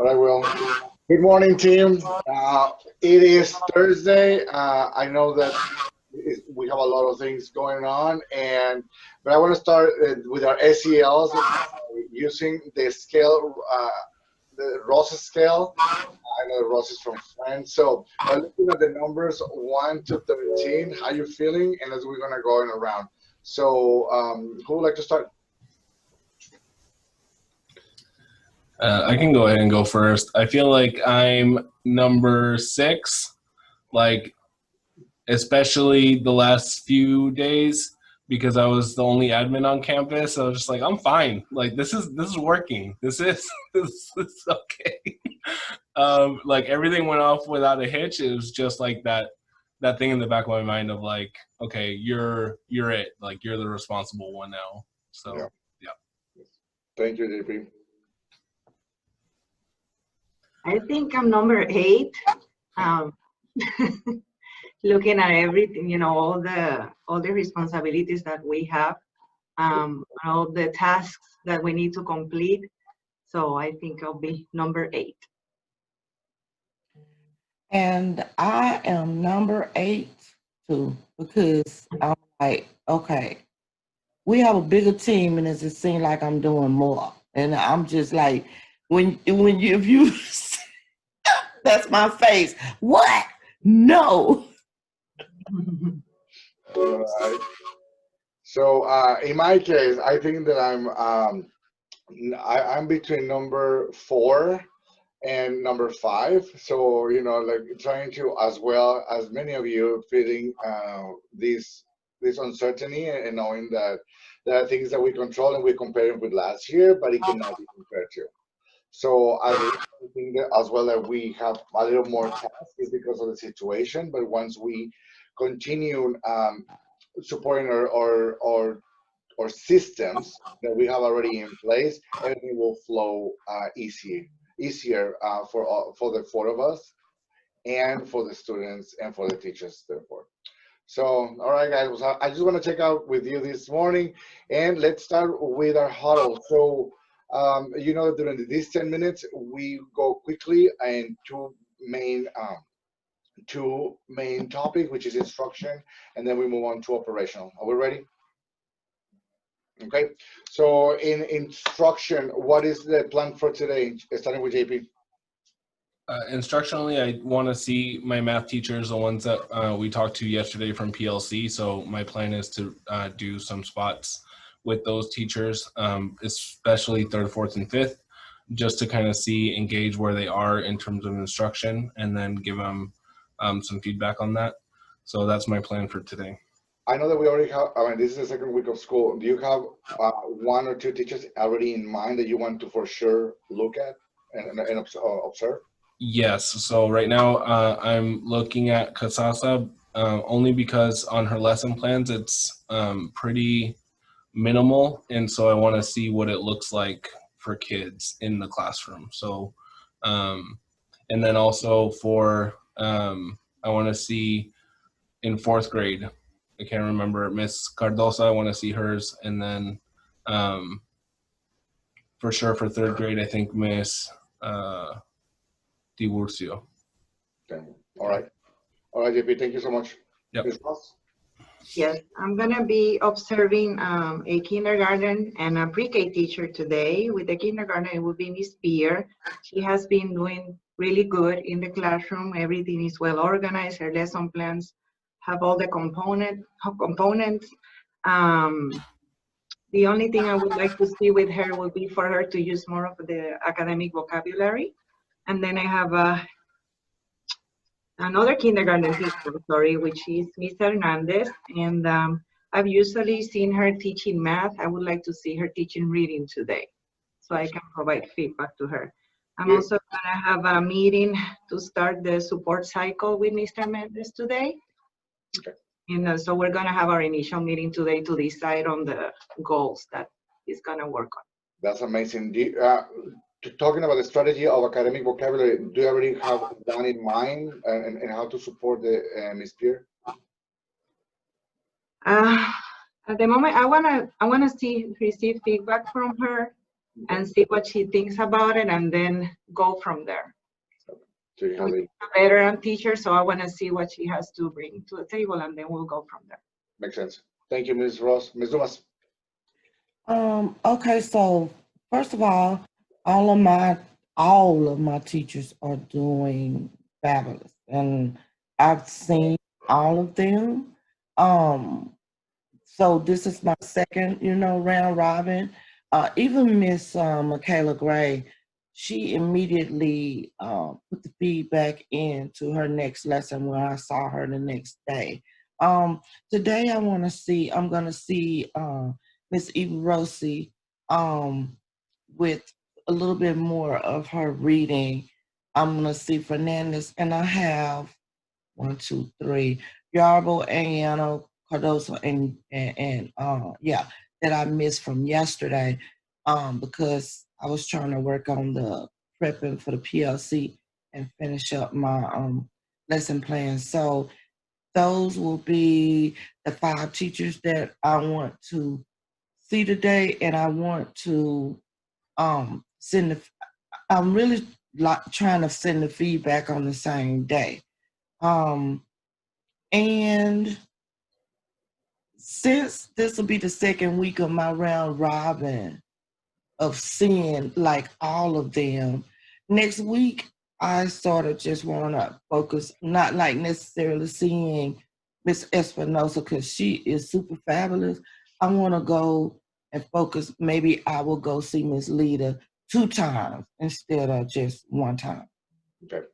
All right, well, good morning, team. It is Thursday. I know that we have a lot of things going on, but I want to start with our SELs using the scale, the Ross scale. I know Ross is from France, so by looking at the numbers 1 to 13, how you feeling? And as we're gonna go in around. So, who would like to start? I can go ahead and go first. I feel like I'm number 6, like especially the last few days because I was the only admin on campus. I was just like, I'm fine. Like this is working. This is this is okay. Like everything went off without a hitch. It was just like that thing in the back of my mind of like, okay, you're it. Like you're the responsible one now. So Yeah. yeah. Thank you, JP. I think I'm number 8. Um, looking at everything, all the responsibilities that we have, all the tasks that we need to complete. So I think I'll be number 8. And I am number 8 too, because I'm like, okay, we have a bigger team, and it just seems like I'm doing more. And I'm just like, when you if you that's my face. What? No. All right. So in my case, I think that I'm between number 4 and number 5. So like trying to, as well as many of you, feeling this uncertainty and knowing that there are things that we control and we compare it with last year, but it cannot be compared to. So I think that as well that we have a little more tasks is because of the situation. But once we continue supporting our systems that we have already in place, everything will flow easier for the 4 of us, and for the students and for the teachers, therefore. So, all right, guys, I just want to check out with you this morning, and let's start with our huddle. So, during these 10 minutes, we go quickly and two main topic, which is instruction, and then we move on to operational. Are we ready? Okay. So in instruction, what is the plan for today? Starting with JP. Instructionally, I want to see my math teachers, the ones that we talked to yesterday from PLC. So my plan is to do some spots with those teachers, especially 3rd, 4th, and 5th, just to kind of engage where they are in terms of instruction, and then give them some feedback on that. So that's my plan for today. I know that we already have, this is the second week of school. Do you have 1 or 2 teachers already in mind that you want to for sure look at and observe? Yes. So right now I'm looking at Kasasa only because on her lesson plans it's pretty minimal, and so I want to see what it looks like for kids in the classroom. So and then also for I want to see in 4th grade, I can't remember, Miss Cardosa, I want to see hers, and then for sure for 3rd grade I think Miss Tiburcio. Okay. All right, JP, thank you so much. Yep. Ms. Ross? Yes, I'm going to be observing a kindergarten and a pre-K teacher today. With the kindergarten, it will be Miss Beer. She has been doing really good in the classroom. Everything is well organized. Her lesson plans have all the components. The only thing I would like to see with her would be for her to use more of the academic vocabulary. And then I have another kindergarten teacher, which is Miss Hernandez. And I've usually seen her teaching math. I would like to see her teaching reading today, so I can provide feedback to her. I'm also gonna have a meeting to start the support cycle with Mr. Mendez today. Okay. And so we're gonna have our initial meeting today to decide on the goals that he's gonna work on. That's amazing. Talking about the strategy of academic vocabulary, do you already have one in mind and how to support the Ms. Pierre? At the moment, I wanna receive feedback from her and see what she thinks about it, and then go from there. So you have She's the, a veteran teacher, so I want to see what she has to bring to the table, and then we'll go from there. makes sense. Thank you, Ms. Ross. Ms. Dumas. Okay, so first of all of my teachers are doing fabulous, and I've seen all of them. So this is my second, round robin. Even Miss Michaela Gray, she immediately put the feedback into her next lesson when I saw her the next day. Today I'm gonna see Miss Eva Rossi with a little bit more of her reading. I'm gonna see Fernandez, and I have 1, 2, 3, Yarbo, Ariano, Cardoso, and yeah, that I missed from yesterday, because I was trying to work on the prepping for the PLC and finish up my lesson plan. So those will be the 5 teachers that I want to see today, and I want to send the. I'm really trying to send the feedback on the same day. And since this will be the second week of my round robin of seeing like all of them, next week I sort of just want to focus, not like necessarily seeing Miss Espinosa because she is super fabulous. I want to go and focus. Maybe I will go see Miss Lita 2 times instead of just 1 time. Okay.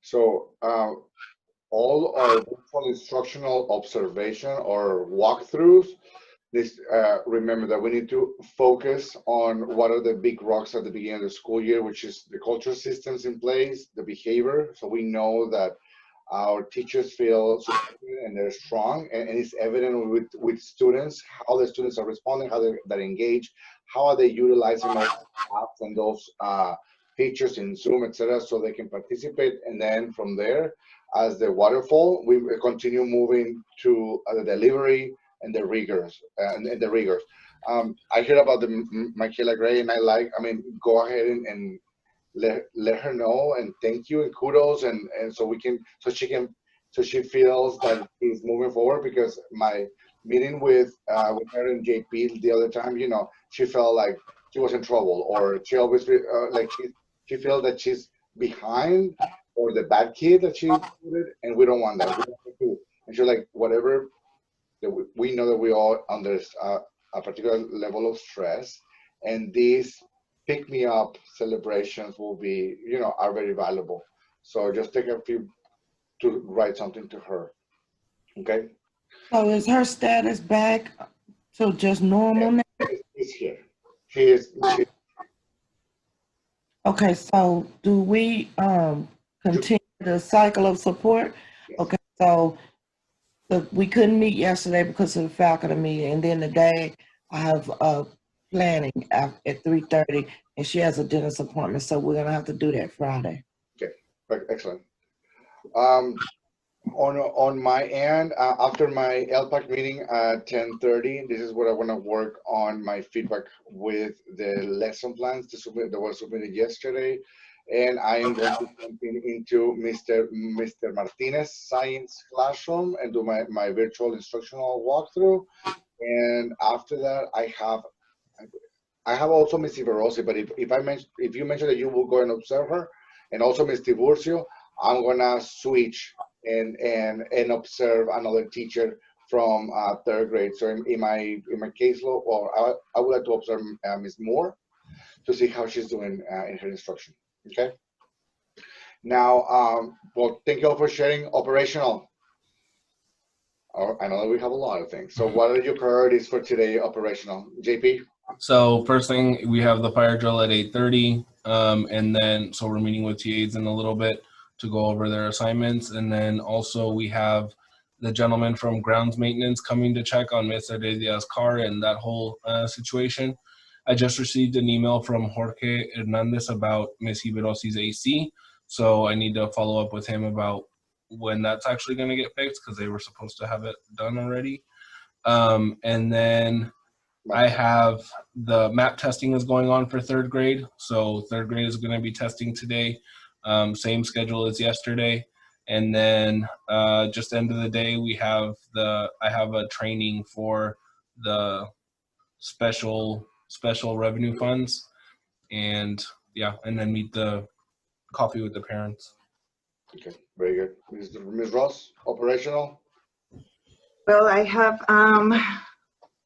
So all our virtual instructional observation or walkthroughs, this remember that we need to focus on what are the big rocks at the beginning of the school year, which is the culture systems in place, the behavior. So we know that our teachers feel supported and they're strong, and it's evident with students, how the students are responding, how they're engaged, how are they utilizing those apps and those features in Zoom, etc., so they can participate. And then from there, as the waterfall, we continue moving to the delivery and the rigors. I hear about the Michaela Gray, and I mean, go ahead and let her know and thank you and kudos, and so she feels that he's moving forward, because my meeting with her and JP the other time, she felt like she was in trouble, or she always like she feels that she's behind, or the bad kid that she included, and we don't want that. We want her to, and she's like, whatever, that we know that we all under a particular level of stress, and these pick me up celebrations will be, are very valuable. So just take a few to write something to her. Okay. So is her status back to just normal now? He's here. She Okay, so do we continue the cycle of support? yes. Okay, so we couldn't meet yesterday because of the faculty meeting, and then today I have planning at 3:30, and she has a dentist appointment, so we're gonna have to do that Friday. Okay. Excellent. On my end, after my LPAC meeting at 10:30, this is what I want to work on my feedback with the lesson plans that were submitted yesterday, and I am going to jump into Mr. Martinez Science Classroom and do my virtual instructional walkthrough, and after that I have also Miss Iverosi, but if you mention that you will go and observe her, and also Miss Tiburcio, I'm gonna switch and observe another teacher from 3rd grade. So in my caseload, or I would like to observe Miss Moore to see how she's doing in her instruction. Okay. Now, well, thank you all for sharing operational. I know that we have a lot of things. So what are your priorities for today operational? JP? So first thing, we have the fire drill at 8:30, and then so we're meeting with TAs in a little bit to go over their assignments, and then also we have the gentleman from grounds maintenance coming to check on Mr. Diaz's car and that whole situation. I just received an email from Jorge Hernandez about Ms. Iberosi's AC, so I need to follow up with him about when that's actually going to get fixed, because they were supposed to have it done already. And then I have the map testing is going on for third grade. So third grade is going to be testing today. Same schedule as yesterday. And then just end of the day, I have a training for the special revenue funds, and and then meet the coffee with the parents. Okay, very good. Ms. Ross, operational. Well, I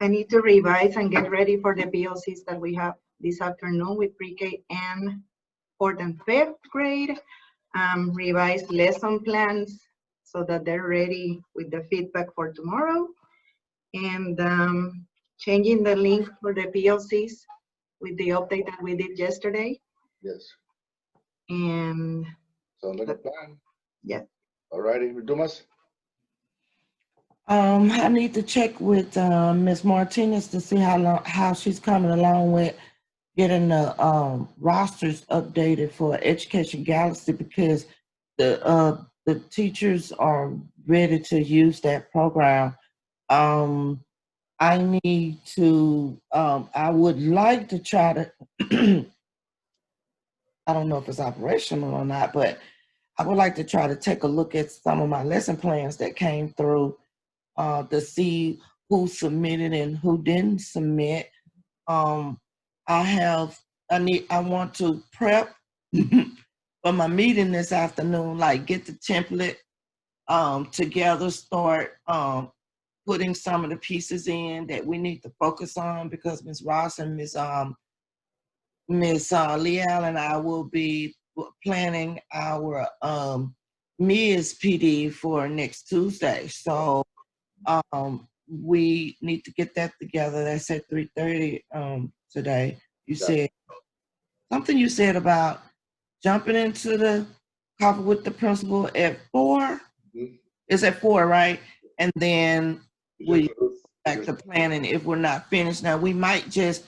need to revise and get ready for the BLCs that we have this afternoon with pre-K and fourth and fifth grade. Revise lesson plans so that they're ready with the feedback for tomorrow. And changing the link for the PLCs with the update that we did yesterday. Yes. And Sounds like a plan. yeah. All righty, Dumas. I need to check with Ms. Martinez to see how she's coming along with getting the rosters updated for Education Galaxy, because the teachers are ready to use that program. I need to. I would like to try to. I don't know if it's operational or not, but I would like to try to take a look at some of my lesson plans that came through to see who submitted and who didn't submit. I want to prep for my meeting this afternoon, like get the template together, start putting some of the pieces in that we need to focus on, because Ms. Ross and Ms. Leal and I will be planning our Ms. PD for next Tuesday. So we need to get that together. That's at 3:30 today. You said something, you said about jumping into the coffee with the principal at 4. Mm-hmm. It's at 4, right? And then we back to planning if we're not finished. Now we might just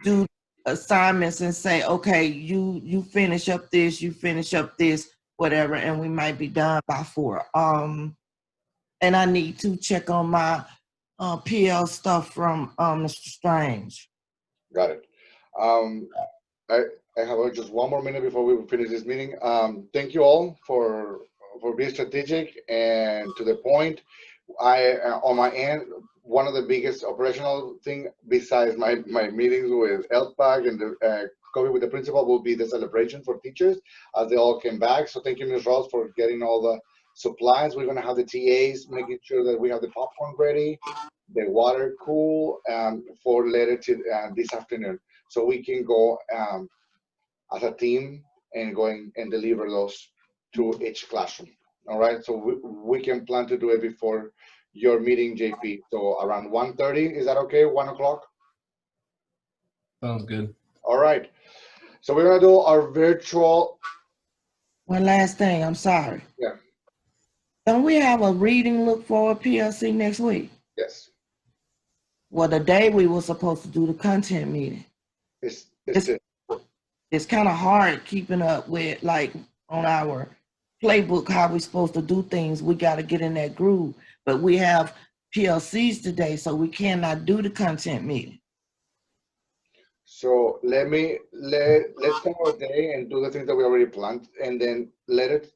do assignments and say, okay, you finish up this, you finish up this, whatever, and we might be done by 4. And I need to check on my PL stuff from Mr. Strange. Got it. I have just one more minute before we finish this meeting. Thank you all for being strategic and to the point. On my end, one of the biggest operational thing besides my meetings with LPAC and the coffee with the principal will be the celebration for teachers as they all came back. So thank you, Ms. Ross, for getting all the supplies. We're going to have the TAs making sure that we have the popcorn ready, the water cool for later to this afternoon, so we can go as a team and going and deliver those to each classroom. All right, so we can plan to do it before your meeting, JP. So around 1:30, is that okay? 1 o'clock? Sounds good. All right, so we're gonna do our virtual. One last thing, I'm sorry. Yeah. Don't we have a reading look forward PLC next week? Yes. Well, the day we were supposed to do the content meeting. It's kind of hard keeping up with, like, on our playbook, how we're supposed to do things. We got to get in that groove. But we have PLCs today, so we cannot do the content meeting. So let's have our day and do the things that we already planned, and then let's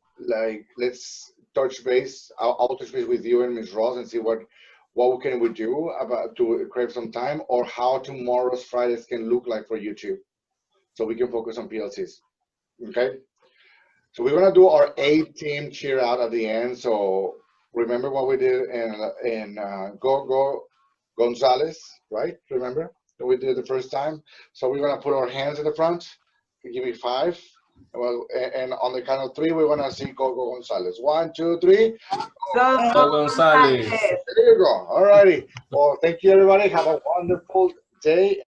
touch base. I'll touch base with you and Ms. Ross and see what can we do about to create some time, or how tomorrow's Fridays can look like for you too, so we can focus on PLCs. Okay. So we're gonna do our A-team cheer out at the end. So remember what we did in Go Gonzalez, right? Remember that we did the first time. So we're gonna put our hands in the front. Give me 5. Well, and on the count of 3, we're gonna see Go Gonzalez. 1, 2, 3. Go Gonzalez. There you go. All righty. Well, thank you, everybody. Have a wonderful day.